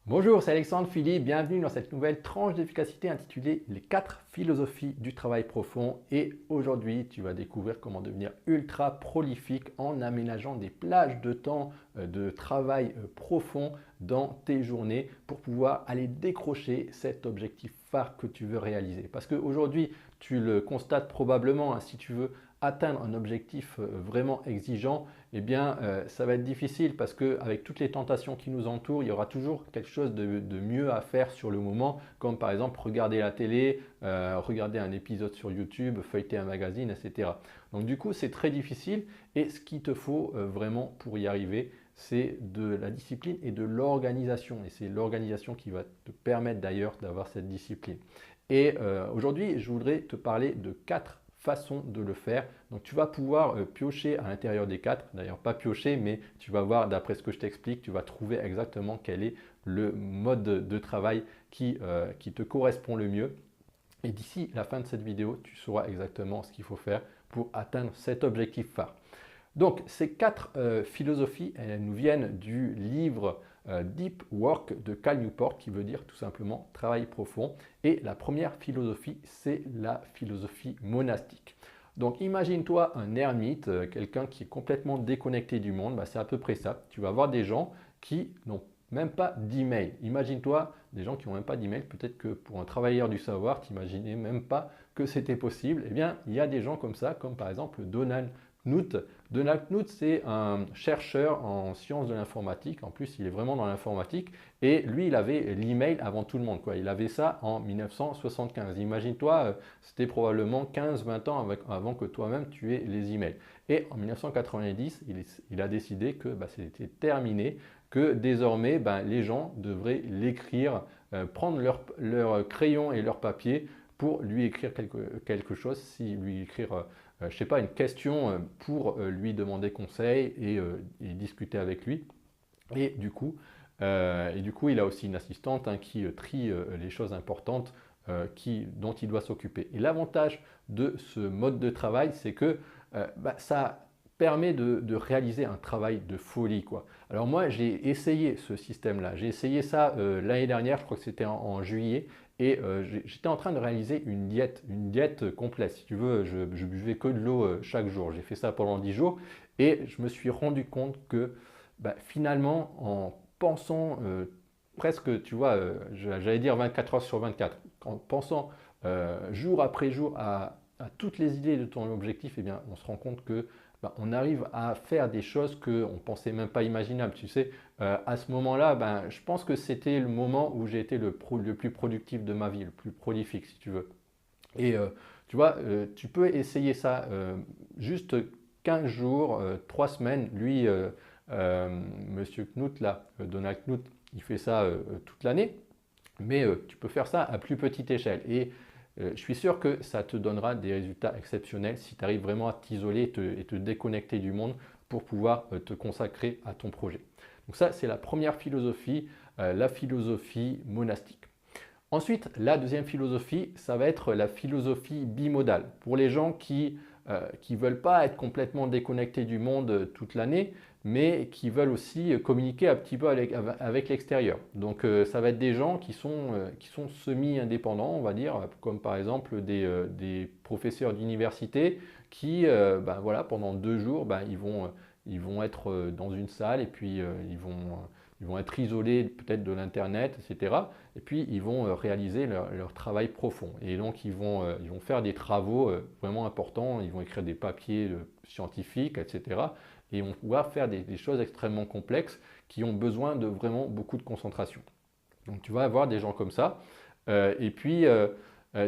Bonjour, c'est Alexandre Philippe, bienvenue dans cette nouvelle tranche d'efficacité intitulée Les 4 philosophies du travail profond. Et aujourd'hui, tu vas découvrir comment devenir ultra prolifique en aménageant des plages de temps de travail profond dans tes journées pour pouvoir aller décrocher cet objectif phare que tu veux réaliser. Parce qu'aujourd'hui, tu le constates probablement, si tu veux atteindre un objectif vraiment exigeant, eh bien, ça va être difficile parce qu'avec toutes les tentations qui nous entourent, il y aura toujours quelque chose de mieux à faire sur le moment, comme par exemple regarder la télé, regarder un épisode sur YouTube, feuilleter un magazine, etc. Donc du coup, c'est très difficile et ce qu'il te faut vraiment pour y arriver, c'est de la discipline et de l'organisation. Et c'est l'organisation qui va te permettre d'ailleurs d'avoir cette discipline. Et aujourd'hui, je voudrais te parler de 4 façons de le faire. Donc tu vas pouvoir piocher à l'intérieur des 4, d'ailleurs pas piocher, mais tu vas voir d'après ce que je t'explique, tu vas trouver exactement quel est le mode de travail qui te correspond le mieux. Et d'ici la fin de cette vidéo, tu sauras exactement ce qu'il faut faire pour atteindre cet objectif phare. Donc ces 4 philosophies, elles nous viennent du livre Deep Work de Cal Newport, qui veut dire tout simplement travail profond. Et la première philosophie, c'est la philosophie monastique. Donc imagine-toi un ermite, quelqu'un qui est complètement déconnecté du monde, c'est à peu près ça. Tu vas voir des gens qui n'ont même pas d'email. Imagine-toi des gens qui n'ont même pas d'email, peut-être que pour un travailleur du savoir, tu n'imaginais même pas que c'était possible. Eh bien, il y a des gens comme ça, comme par exemple Donald Knuth. Donald Knuth, c'est un chercheur en sciences de l'informatique. En plus, il est vraiment dans l'informatique. Et lui, il avait l'email avant tout le monde, quoi. Il avait ça en 1975. Imagine-toi, c'était probablement 15-20 ans avant que toi-même tu aies les emails. Et en 1990, il a décidé que c'était terminé, que désormais, les gens devraient l'écrire, prendre leur crayon et leur papier pour lui écrire quelque chose, si lui écrire je ne sais pas, une question pour lui demander conseil et discuter avec lui. Et du coup, il a aussi une assistante qui trie les choses importantes dont il doit s'occuper. Et l'avantage de ce mode de travail, c'est que ça permet de réaliser un travail de folie, quoi. Alors moi, j'ai essayé ce système-là. J'ai essayé ça l'année dernière, je crois que c'était en juillet. Et j'étais en train de réaliser une diète complète. Si tu veux, je buvais que de l'eau chaque jour. J'ai fait ça pendant 10 jours et je me suis rendu compte que finalement, en pensant presque, tu vois, j'allais dire 24 heures sur 24, en pensant jour après jour à toutes les idées de ton objectif, eh bien, on se rend compte que on arrive à faire des choses qu'on ne pensait même pas imaginables. Tu sais, à ce moment-là, je pense que c'était le moment où j'ai été le plus productif de ma vie, le plus prolifique, si tu veux. Et tu vois, tu peux essayer ça juste 15 jours, 3 semaines. Lui, Monsieur Knuth, là, Donald Knuth, il fait ça toute l'année. Mais tu peux faire ça à plus petite échelle. Et je suis sûr que ça te donnera des résultats exceptionnels si tu arrives vraiment à t'isoler et te déconnecter du monde pour pouvoir te consacrer à ton projet. Donc ça, c'est la première philosophie, la philosophie monastique. Ensuite, la deuxième philosophie, ça va être la philosophie bimodale. Pour les gens qui ne veulent pas être complètement déconnectés du monde toute l'année, mais qui veulent aussi communiquer un petit peu avec l'extérieur. Donc ça va être des gens qui sont semi-indépendants, on va dire, comme par exemple des professeurs d'université qui, voilà, pendant 2 jours, ils vont être dans une salle et puis ils vont être isolés peut-être de l'Internet, etc. Et puis ils vont réaliser leur travail profond. Et donc ils vont faire des travaux vraiment importants, ils vont écrire des papiers scientifiques, etc. Et ils vont pouvoir faire des choses extrêmement complexes qui ont besoin de vraiment beaucoup de concentration. Donc tu vas avoir des gens comme ça. Et puis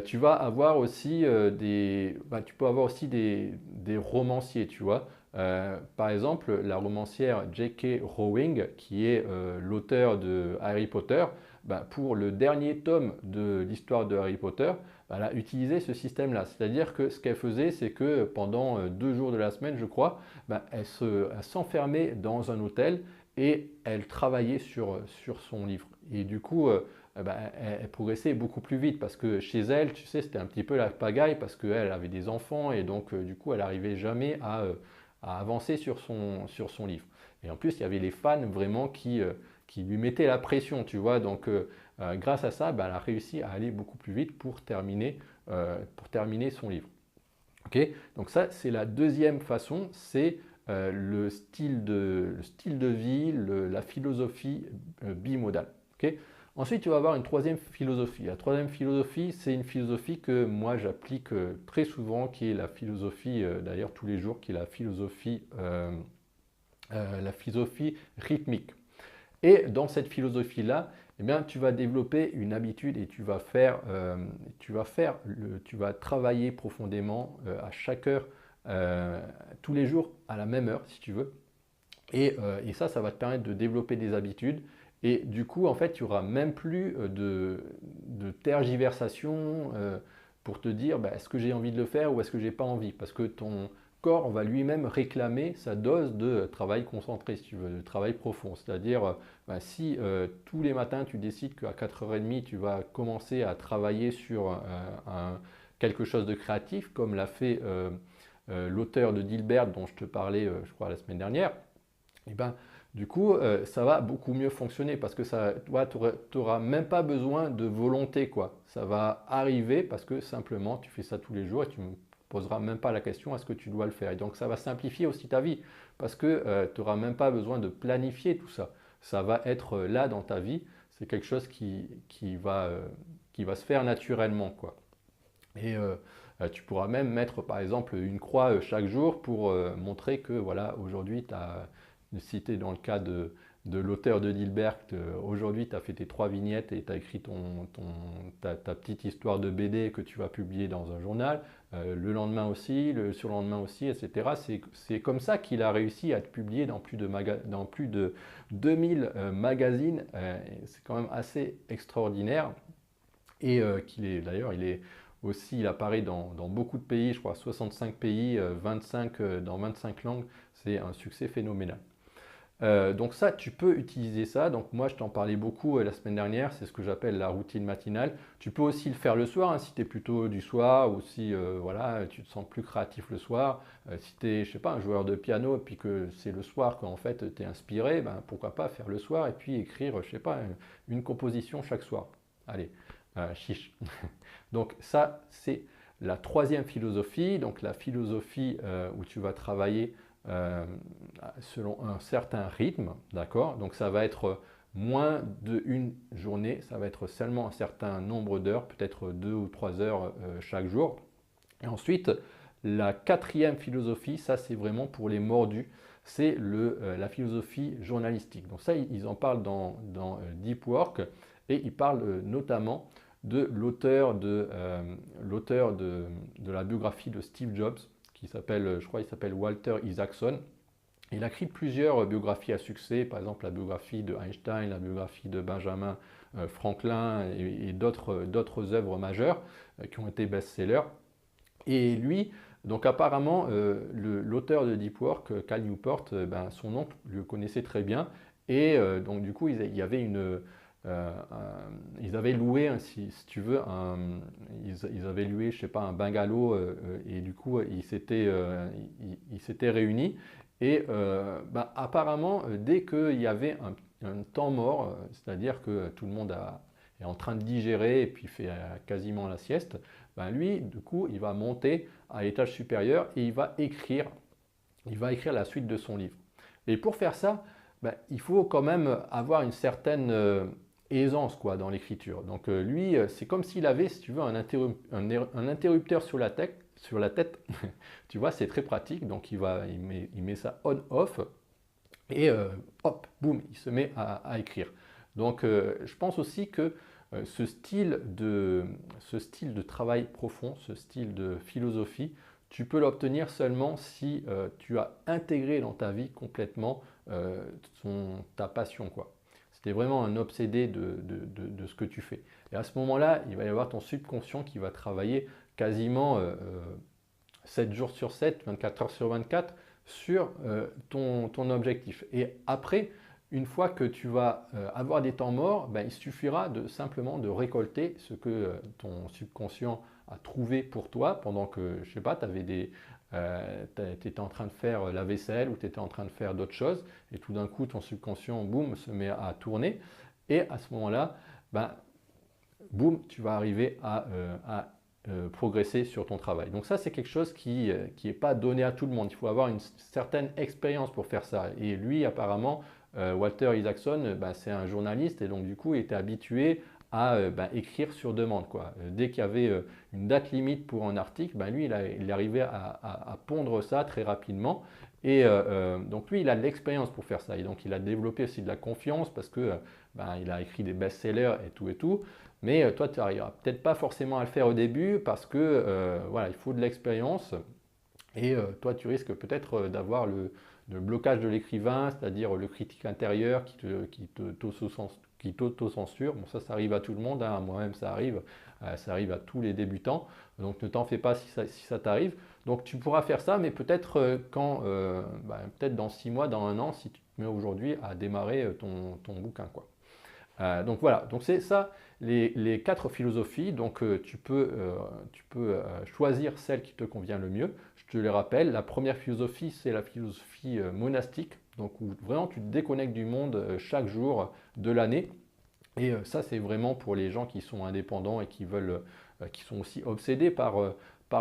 tu vas avoir aussi tu peux avoir aussi des romanciers, tu vois. Par exemple, la romancière J.K. Rowling, qui est l'auteur de Harry Potter, pour le dernier tome de l'histoire de Harry Potter, elle a utilisé ce système-là. C'est-à-dire que ce qu'elle faisait, c'est que pendant 2 jours de la semaine, je crois, elle s'enfermait dans un hôtel et elle travaillait sur son livre. Et du coup, elle progressait beaucoup plus vite parce que chez elle, tu sais, c'était un petit peu la pagaille parce qu'elle avait des enfants et donc du coup, elle n'arrivait jamais à avancer sur son livre. Et en plus, il y avait les fans vraiment qui qui lui mettait la pression, tu vois. Donc, grâce à ça, elle a réussi à aller beaucoup plus vite pour terminer son livre. Ok. Donc ça, c'est la deuxième façon, c'est le style de vie, la philosophie bimodale. Ok. Ensuite, tu vas avoir une troisième philosophie. La troisième philosophie, c'est une philosophie que moi j'applique très souvent, qui est la philosophie, d'ailleurs tous les jours, qui est la philosophie rythmique. Et dans cette philosophie-là, eh bien, tu vas développer une habitude et tu vas travailler profondément à chaque heure, tous les jours à la même heure, si tu veux. Et ça va te permettre de développer des habitudes. Et du coup, en fait, tu n'auras même plus de tergiversation pour te dire est-ce que j'ai envie de le faire ou est-ce que j'ai pas envie. Parce que ton corps va lui-même réclamer sa dose de travail concentré, si tu veux, de travail profond. C'est-à-dire, si tous les matins tu décides qu'à 4h30 tu vas commencer à travailler sur quelque chose de créatif, comme l'a fait l'auteur de Dilbert dont je te parlais, je crois, la semaine dernière, et ben, du coup, ça va beaucoup mieux fonctionner parce que tu n'auras même pas besoin de volonté, quoi. Ça va arriver parce que simplement tu fais ça tous les jours et tu ne me poseras même pas la question est-ce que tu dois le faire. Et donc ça va simplifier aussi ta vie parce que tu n'auras même pas besoin de planifier tout ça. Ça va être là dans ta vie. C'est quelque chose qui va se faire naturellement, quoi. Et tu pourras même mettre par exemple une croix chaque jour pour montrer que voilà, aujourd'hui tu as cité dans le cas de l'auteur de Dilbert, aujourd'hui tu as fait tes 3 vignettes et tu as écrit ta petite histoire de BD que tu vas publier dans un journal, le lendemain aussi, le surlendemain aussi, etc. C'est comme ça qu'il a réussi à te publier dans plus de 2000 magazines. C'est quand même assez extraordinaire. Et d'ailleurs, il apparaît dans beaucoup de pays, je crois 65 pays, 25, dans 25 langues. C'est un succès phénoménal. Donc ça, tu peux utiliser ça. Donc moi, je t'en parlais beaucoup la semaine dernière. C'est ce que j'appelle la routine matinale. Tu peux aussi le faire le soir, hein, si tu es plutôt du soir ou si voilà, tu te sens plus créatif le soir. Si tu es, je sais pas, un joueur de piano et puis que c'est le soir qu'en fait tu es inspiré, pourquoi pas faire le soir et puis écrire, je sais pas, une composition chaque soir. Allez, chiche. Donc ça, c'est la troisième philosophie. Donc la philosophie où tu vas travailler selon un certain rythme, d'accord? Donc ça va être moins d'une journée, ça va être seulement un certain nombre d'heures, peut-être 2 ou 3 heures chaque jour. Et ensuite, la quatrième philosophie, ça c'est vraiment pour les mordus, c'est la philosophie journalistique. Donc ça, ils en parlent dans Deep Work et ils parlent notamment de l'auteur de la biographie de Steve Jobs, je crois qu'il s'appelle Walter Isaacson. Il a écrit plusieurs biographies à succès, par exemple la biographie de Einstein, la biographie de Benjamin Franklin et d'autres œuvres majeures qui ont été best-sellers. Et lui, donc apparemment, l'auteur de Deep Work, Cal Newport, son oncle le connaissait très bien. Et donc du coup, il y avait ils avaient loué, si tu veux, ils avaient loué, je sais pas, un bungalow et du coup, ils s'étaient réunis. Et apparemment, dès qu'il y avait un temps mort, c'est-à-dire que tout le monde est en train de digérer et puis fait quasiment la sieste, lui, du coup, il va monter à l'étage supérieur et il va écrire la suite de son livre. Et pour faire ça, il faut quand même avoir une certaine aisance, quoi, dans l'écriture. Donc lui, c'est comme s'il avait, si tu veux, un interrupteur sur la tête. Tu vois, c'est très pratique. Donc il met ça on-off et hop, boum, il se met à écrire. Donc je pense aussi que ce style de travail profond, ce style de philosophie, tu peux l'obtenir seulement si tu as intégré dans ta vie complètement ta passion, quoi. Tu es vraiment un obsédé de ce que tu fais. Et à ce moment-là, il va y avoir ton subconscient qui va travailler quasiment 7 jours sur 7, 24 heures sur 24 sur ton objectif. Et après, une fois que tu vas avoir des temps morts, il suffira simplement de récolter ce que ton subconscient a trouvé pour toi pendant que, je sais pas, tu avais tu étais en train de faire la vaisselle ou tu étais en train de faire d'autres choses et tout d'un coup ton subconscient, boum, se met à tourner et à ce moment-là, ben, boum, tu vas arriver à progresser sur ton travail. Donc ça, c'est quelque chose qui n'est pas donné à tout le monde. Il faut avoir une certaine expérience pour faire ça. Et lui, apparemment, Walter Isaacson, ben, c'est un journaliste et donc du coup, il était habitué à ben, écrire sur demande, quoi. Dès qu'il y avait une date limite pour un article, ben, lui, il arrivait à pondre ça très rapidement. Et donc lui, il a de l'expérience pour faire ça. Et donc il a développé aussi de la confiance parce que ben, il a écrit des best-sellers et tout et tout. Mais toi, tu n'arriveras peut-être pas forcément à le faire au début parce que voilà, il faut de l'expérience et toi, tu risques peut-être d'avoir le blocage de l'écrivain, c'est-à-dire le critique intérieur qui t'auto-censure. Bon, ça arrive à tout le monde, hein. Moi-même, ça arrive à tous les débutants. Donc, ne t'en fais pas si ça t'arrive. Donc, tu pourras faire ça, mais peut-être peut-être dans 6 mois, dans un an, si tu te mets aujourd'hui à démarrer ton bouquin, quoi. Donc voilà, donc c'est ça les 4 philosophies. Donc tu peux choisir celle qui te convient le mieux. Je te les rappelle, la première philosophie, c'est la philosophie monastique, donc où vraiment tu te déconnectes du monde chaque jour de l'année. Et ça, c'est vraiment pour les gens qui sont indépendants et qui sont aussi obsédés par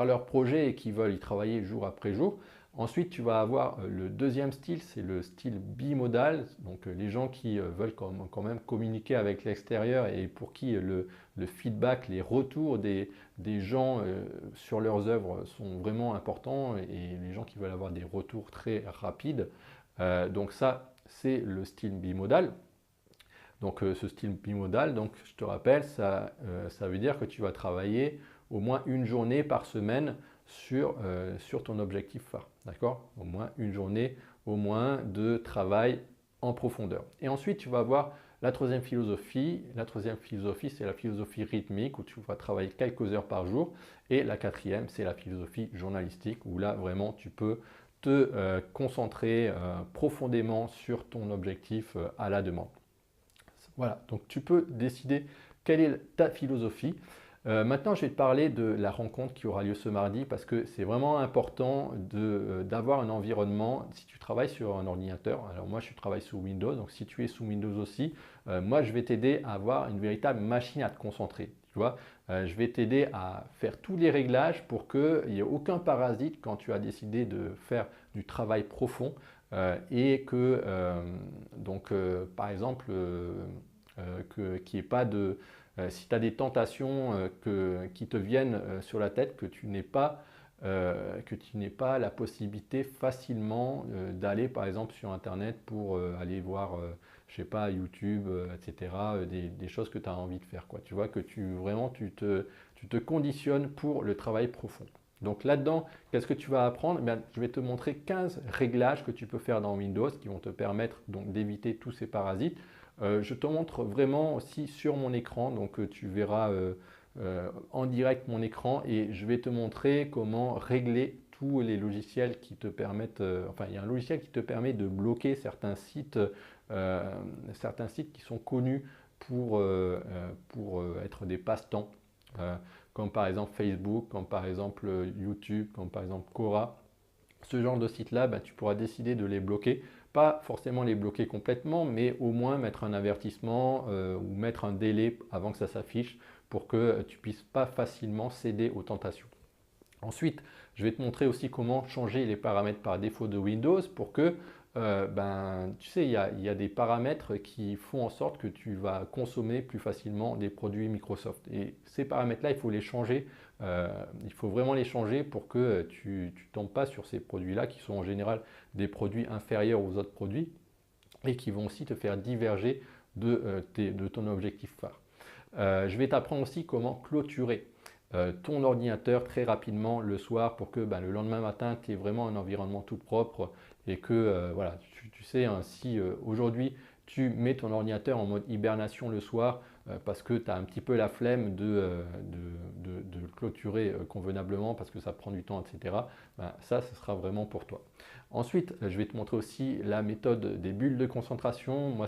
leur projet et qui veulent y travailler jour après jour. Ensuite, tu vas avoir le deuxième style, c'est le style bimodal. Donc, les gens qui veulent quand même communiquer avec l'extérieur et pour qui le feedback, les retours des gens sur leurs œuvres sont vraiment importants et les gens qui veulent avoir des retours très rapides. Donc, ça, c'est le style bimodal. Donc ce style bimodal, donc, je te rappelle, ça veut dire que tu vas travailler au moins une journée par semaine sur ton objectif phare. D'accord? Au moins une journée au moins de travail en profondeur. Et ensuite, tu vas avoir la troisième philosophie. La troisième philosophie, c'est la philosophie rythmique où tu vas travailler quelques heures par jour. Et la quatrième, c'est la philosophie journalistique où là, vraiment, tu peux te concentrer profondément sur ton objectif à la demande. Voilà, donc tu peux décider quelle est ta philosophie. Maintenant, je vais te parler de la rencontre qui aura lieu ce mardi parce que c'est vraiment important d'avoir un environnement. Si tu travailles sur un ordinateur, alors moi je travaille sous Windows, donc si tu es sous Windows aussi, moi je vais t'aider à avoir une véritable machine à te concentrer. Tu vois, je vais t'aider à faire tous les réglages pour qu'il n'y ait aucun parasite quand tu as décidé de faire du travail profond et que, par exemple, qu'il n'y ait pas de… si tu as des tentations qui te viennent sur la tête, que tu n'aies pas la possibilité facilement d'aller par exemple sur Internet pour aller voir, je sais pas, YouTube, etc., des choses que tu as envie de faire, quoi. Tu vois que tu te conditionnes pour le travail profond. Donc là-dedans, qu'est-ce que tu vas apprendre? Eh bien, je vais te montrer 15 réglages que tu peux faire dans Windows qui vont te permettre donc d'éviter tous ces parasites. Je te montre vraiment aussi sur mon écran, donc tu verras en direct mon écran et je vais te montrer comment régler tous les logiciels qui te permettent, enfin il y a un logiciel qui te permet de bloquer certains sites qui sont connus pour être des passe-temps, comme par exemple Facebook, comme par exemple YouTube, comme par exemple Quora. Ce genre de site-là, ben, tu pourras décider de les bloquer. Pas forcément les bloquer complètement, mais au moins mettre un avertissement ou mettre un délai avant que ça s'affiche pour que tu ne puisses pas facilement céder aux tentations. Ensuite, je vais te montrer aussi comment changer les paramètres par défaut de Windows pour que, tu sais, il y a des paramètres qui font en sorte que tu vas consommer plus facilement des produits Microsoft. Et ces paramètres-là, il faut les changer. Il faut vraiment les changer pour que tu ne tombes pas sur ces produits-là qui sont en général des produits inférieurs aux autres produits et qui vont aussi te faire diverger de ton objectif phare. Je vais t'apprendre aussi comment clôturer ton ordinateur très rapidement le soir pour que le lendemain matin, tu aies vraiment un environnement tout propre et que voilà, tu sais, hein, si aujourd'hui tu mets ton ordinateur en mode hibernation le soir parce que tu as un petit peu la flemme de le clôturer convenablement parce que ça prend du temps, etc., ça, ce sera vraiment pour toi. Ensuite, je vais te montrer aussi la méthode des bulles de concentration. Moi,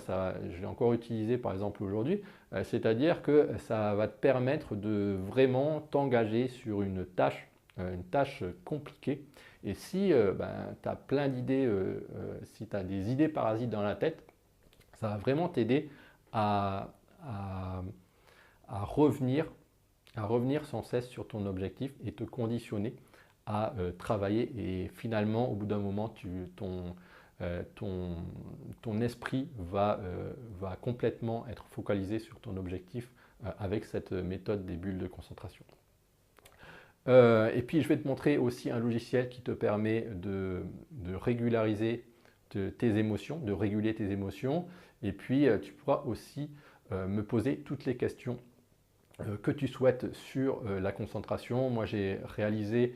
je l'ai encore utilisé par exemple aujourd'hui. C'est-à-dire que ça va te permettre de vraiment t'engager sur une tâche compliquée Et si tu as plein d'idées, si tu as des idées parasites dans la tête, ça va vraiment t'aider à, à- à revenir, sans cesse sur ton objectif et te conditionner à travailler. Et finalement, au bout d'un moment, ton esprit va complètement être focalisé sur ton objectif avec cette méthode des bulles de concentration. Et puis, je vais te montrer aussi un logiciel qui te permet de régulariser tes émotions, de réguler tes émotions. Et puis, tu pourras aussi me poser toutes les questions que tu souhaites sur la concentration. Moi, j'ai réalisé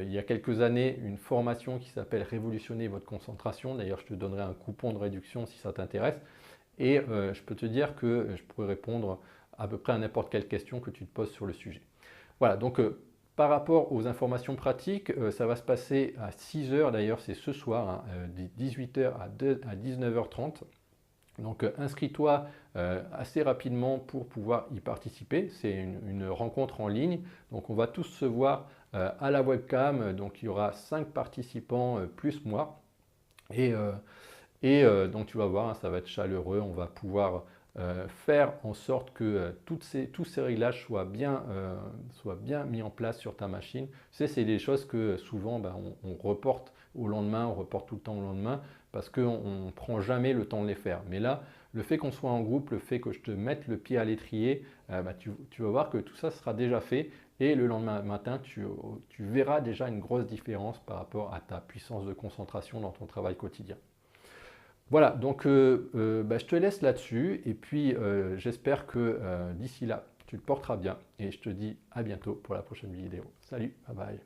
il y a quelques années une formation qui s'appelle Révolutionner votre concentration. D'ailleurs, je te donnerai un coupon de réduction si ça t'intéresse. Et je peux te dire que je pourrais répondre à peu près à n'importe quelle question que tu te poses sur le sujet. Voilà, donc par rapport aux informations pratiques, ça va se passer à 6 heures, d'ailleurs c'est ce soir, de 18 h à 19 h 30. Donc inscris-toi assez rapidement pour pouvoir y participer. C'est une rencontre en ligne. Donc on va tous se voir à la webcam. Donc il y aura 5 participants plus moi. Et, donc tu vas voir, hein, ça va être chaleureux. On va pouvoir faire en sorte que tous ces réglages soient bien mis en place sur ta machine. Tu sais, c'est des choses que souvent on reporte au lendemain, on reporte tout le temps au lendemain parce qu'on ne prend jamais le temps de les faire. Mais là, le fait qu'on soit en groupe, le fait que je te mette le pied à l'étrier, tu vas voir que tout ça sera déjà fait et le lendemain matin, tu verras déjà une grosse différence par rapport à ta puissance de concentration dans ton travail quotidien. Voilà, donc je te laisse là-dessus et puis j'espère que d'ici là, tu te porteras bien et je te dis à bientôt pour la prochaine vidéo. Salut, bye bye.